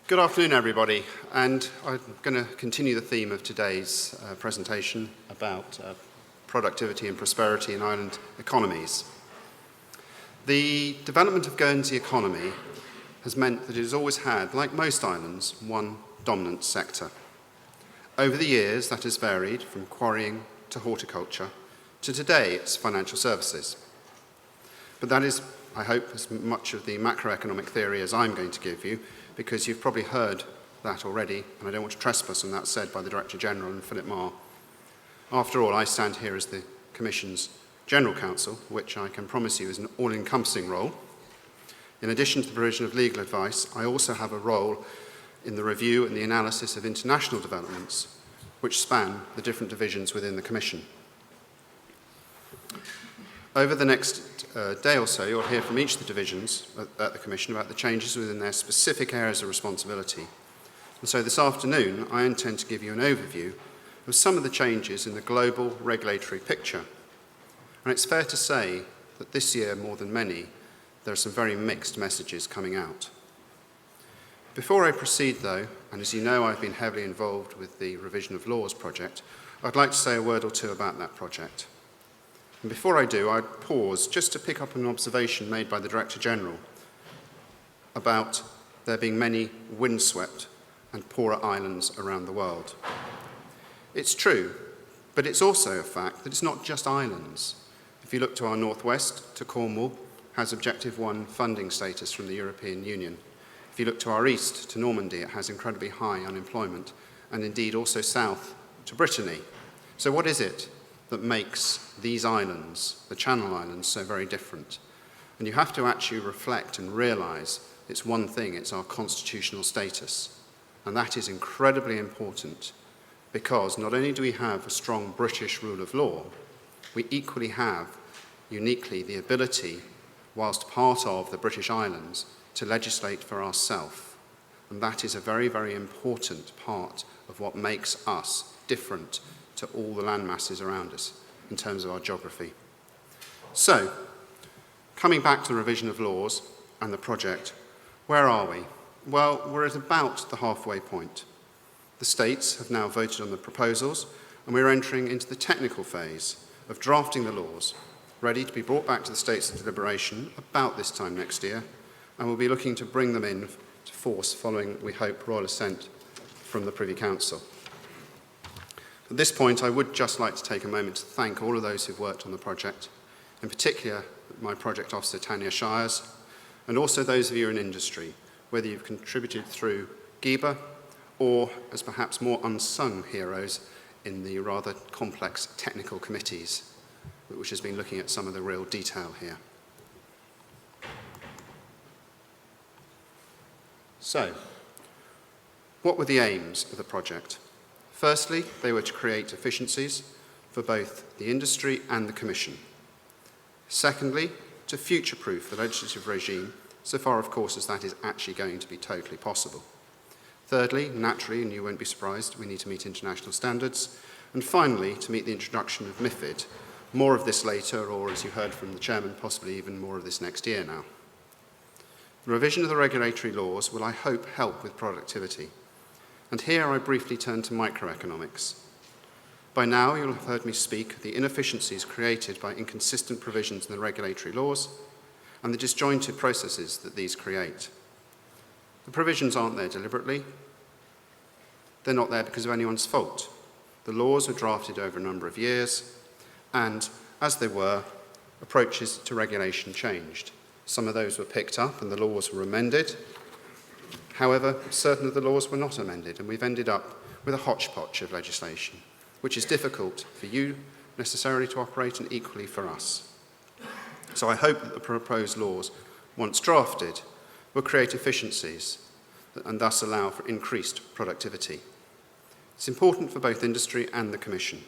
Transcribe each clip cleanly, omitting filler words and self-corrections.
Good afternoon, everybody, and I'm going to continue the theme of today's presentation about productivity and prosperity in island economies. The development of Guernsey economy has meant that it has always had, like most islands, one dominant sector. Over the years, that has varied from quarrying to horticulture to today it's financial services. But that is, I hope, as much of the macroeconomic theory as I'm going to give you, because you've probably heard that already, and I don't want to trespass on that said by the Director General and Philip Marr. After all, I stand here as the Commission's General Counsel, which I can promise you is an all-encompassing role. In addition to the provision of legal advice, I also have a role in the review and the analysis of international developments, which span the different divisions within the Commission. Over the next day or so, you'll hear from each of the divisions at the Commission about the changes within their specific areas of responsibility. And so this afternoon, I intend to give you an overview of some of the changes in the global regulatory picture. And it's fair to say that this year, more than many, there are some very mixed messages coming out. Before I proceed, though, and as you know, I've been heavily involved with the Revision of Laws project, I'd like to say a word or two about that project. And before I do, I'd pause just to pick up an observation made by the Director General about there being many windswept and poorer islands around the world. It's true, but it's also a fact that it's not just islands. If you look to our northwest, to Cornwall, has Objective 1 funding status from the European Union. If you look to our east, to Normandy, it has incredibly high unemployment, and indeed also south to Brittany. So what is it that makes these islands, the Channel Islands, so very different? And you have to actually reflect and realise it's one thing, it's our constitutional status. And that is incredibly important because not only do we have a strong British rule of law, we equally have, uniquely, the ability, whilst part of the British Islands, to legislate for ourselves. And that is a very, very important part of what makes us different to all the land masses around us in terms of our geography. So, coming back to the revision of laws and the project, where are we? Well, we're at about the halfway point. The states have now voted on the proposals, and we're entering into the technical phase of drafting the laws, ready to be brought back to the states of deliberation about this time next year, and we'll be looking to bring them in to force following, we hope, royal assent from the Privy Council. At this point, I would just like to take a moment to thank all of those who've worked on the project, in particular my project officer Tanya Shires, and also those of you in industry, whether you've contributed through GIBA or as perhaps more unsung heroes in the rather complex technical committees, which has been looking at some of the real detail here. So, what were the aims of the project? Firstly, they were to create efficiencies for both the industry and the Commission. Secondly, to future-proof the legislative regime, so far, of course, as that is actually going to be totally possible. Thirdly, naturally, and you won't be surprised, we need to meet international standards. And finally, to meet the introduction of MiFID. More of this later, or as you heard from the Chairman, possibly even more of this next year now. The revision of the regulatory laws will, I hope, help with productivity. And here I briefly turn to microeconomics. By now, you'll have heard me speak of the inefficiencies created by inconsistent provisions in the regulatory laws and the disjointed processes that these create. The provisions aren't there deliberately. They're not there because of anyone's fault. The laws were drafted over a number of years, and as they were, approaches to regulation changed. Some of those were picked up and the laws were amended. However, certain of the laws were not amended, and we've ended up with a hodgepodge of legislation, which is difficult for you necessarily to operate and equally for us. So I hope that the proposed laws, once drafted, will create efficiencies and thus allow for increased productivity. It's important for both industry and the Commission.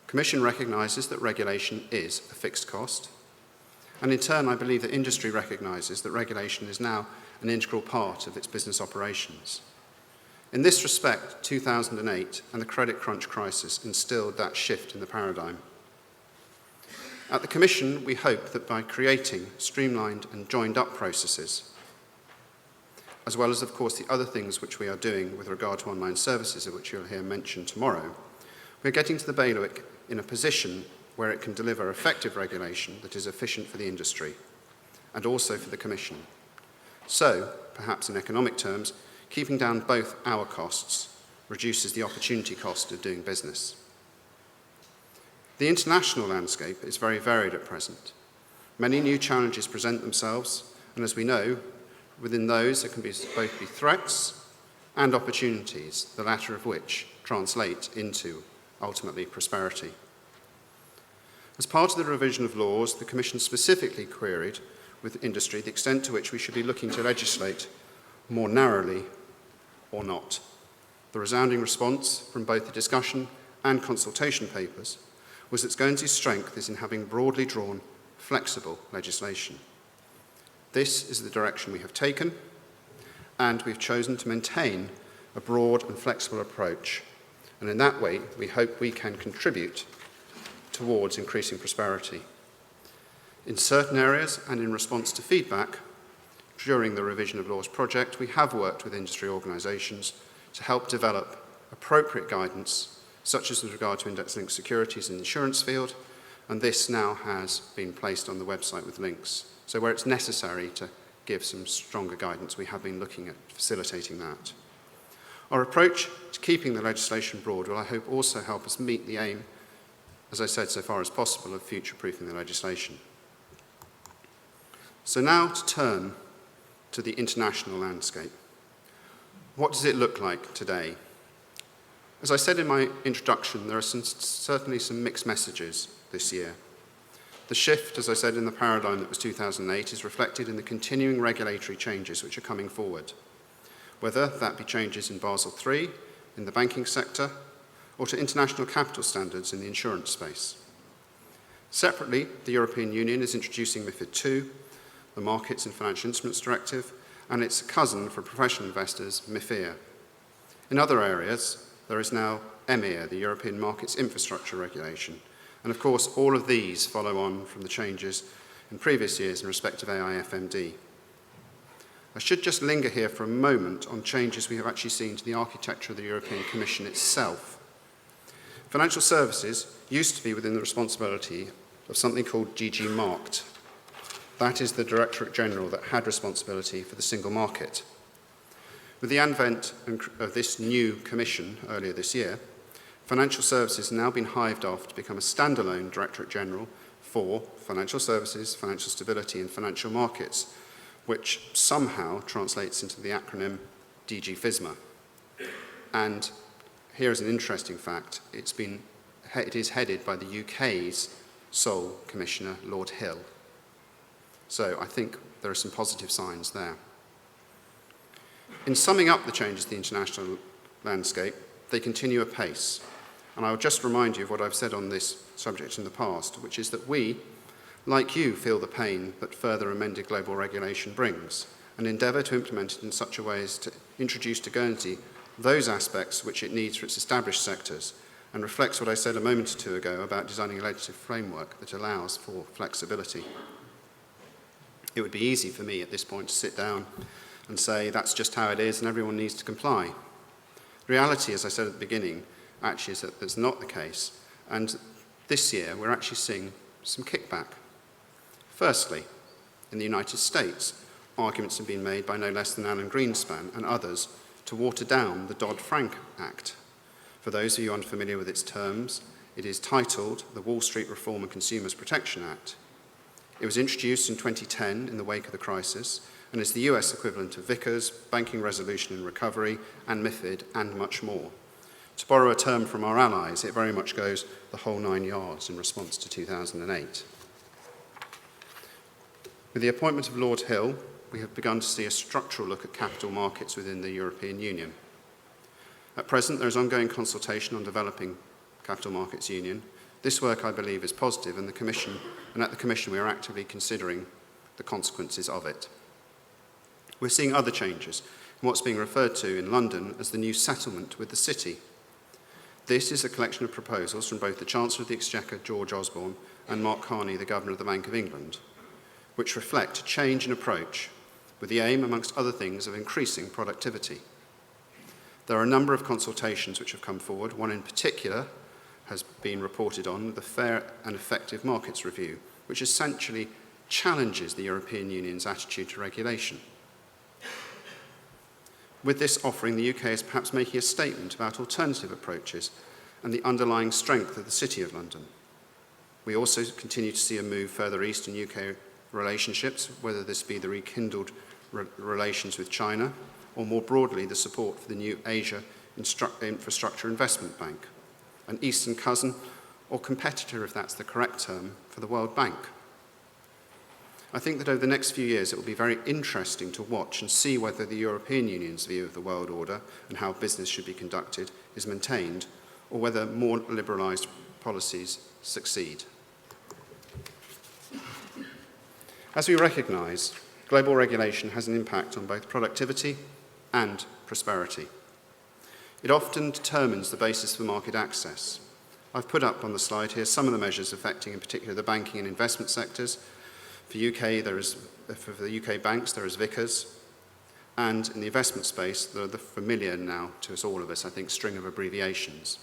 The Commission recognises that regulation is a fixed cost, and in turn I believe that industry recognises that regulation is now an integral part of its business operations. In this respect, 2008 and the credit crunch crisis instilled that shift in the paradigm. At the Commission, we hope that by creating streamlined and joined-up processes, as well as, of course, the other things which we are doing with regard to online services, of which you'll hear mentioned tomorrow, we're getting to the bailiwick in a position where it can deliver effective regulation that is efficient for the industry and also for the Commission. So, perhaps in economic terms, keeping down both our costs reduces the opportunity cost of doing business. The international landscape is very varied at present. Many new challenges present themselves, and as we know, within those there can both be threats and opportunities, the latter of which translate into, ultimately, prosperity. As part of the revision of laws, the Commission specifically queried with industry the extent to which we should be looking to legislate more narrowly or not. The resounding response from both the discussion and consultation papers was that Guernsey's strength is in having broadly drawn, flexible legislation. This is the direction we have taken, and we've chosen to maintain a broad and flexible approach. And in that way, we hope we can contribute towards increasing prosperity. In certain areas and in response to feedback, during the revision of laws project, we have worked with industry organisations to help develop appropriate guidance, such as with regard to index-linked securities in the insurance field, and this now has been placed on the website with links. So where it's necessary to give some stronger guidance, we have been looking at facilitating that. Our approach to keeping the legislation broad will, I hope, also help us meet the aim, as I said, so far as possible, of future-proofing the legislation. So now to turn to the international landscape. What does it look like today? As I said in my introduction, there are certainly some mixed messages this year. The shift, as I said, in the paradigm that was 2008 is reflected in the continuing regulatory changes which are coming forward, whether that be changes in Basel III, in the banking sector, or to international capital standards in the insurance space. Separately, the European Union is introducing MiFID II, the Markets in Financial Instruments Directive, and its cousin for professional investors, MiFIR. In other areas, there is now EMIR, the European Markets Infrastructure Regulation, and of course all of these follow on from the changes in previous years in respect of AIFMD. I should just linger here for a moment on changes we have actually seen to the architecture of the European Commission itself. Financial services used to be within the responsibility of something called DG Markt. That is the Directorate General that had responsibility for the single market. With the advent of this new commission earlier this year, financial services has now been hived off to become a standalone Directorate General for financial services, financial stability and financial markets, which somehow translates into the acronym DG FISMA. And here is an interesting fact. It is headed by the UK's sole Commissioner, Lord Hill. So I think there are some positive signs there. In summing up the changes to the international landscape, they continue apace. And I'll just remind you of what I've said on this subject in the past, which is that we, like you, feel the pain that further amended global regulation brings and endeavour to implement it in such a way as to introduce to Guernsey those aspects which it needs for its established sectors and reflects what I said a moment or two ago about designing a legislative framework that allows for flexibility. It would be easy for me at this point to sit down and say that's just how it is and everyone needs to comply. The reality, as I said at the beginning, actually is that that's not the case, and this year we're actually seeing some kickback. Firstly, in the United States, arguments have been made by no less than Alan Greenspan and others to water down the Dodd-Frank Act. For those of you unfamiliar with its terms, it is titled the Wall Street Reform and Consumers Protection Act. It was introduced in 2010 in the wake of the crisis and is the US equivalent of Vickers, Banking Resolution and Recovery, and MiFID, and much more. To borrow a term from our allies, it very much goes the whole 9 yards in response to 2008. With the appointment of Lord Hill, we have begun to see a structural look at capital markets within the European Union. At present, there is ongoing consultation on developing Capital Markets Union. This work, I believe, is positive, and at the Commission we are actively considering the consequences of it. We're seeing other changes in what's being referred to in London as the new settlement with the city. This is a collection of proposals from both the Chancellor of the Exchequer, George Osborne, and Mark Carney, the Governor of the Bank of England, which reflect a change in approach with the aim, amongst other things, of increasing productivity. There are a number of consultations which have come forward. One in particular has been reported on, the Fair and Effective Markets Review, which essentially challenges the European Union's attitude to regulation. With this offering, the UK is perhaps making a statement about alternative approaches and the underlying strength of the City of London. We also continue to see a move further east in UK relationships, whether this be the rekindled relations with China, or more broadly the support for the new Asia Infrastructure Investment Bank, an eastern cousin or competitor, if that's the correct term, for the World Bank. I think that over the next few years it will be very interesting to watch and see whether the European Union's view of the world order and how business should be conducted is maintained, or whether more liberalised policies succeed. As we recognise, global regulation has an impact on both productivity and prosperity. It often determines the basis for market access. I've put up on the slide here some of the measures affecting in particular the banking and investment sectors. For the UK banks, there is Vickers, and in the investment space, there are the familiar now to us all of us, I think, string of abbreviations.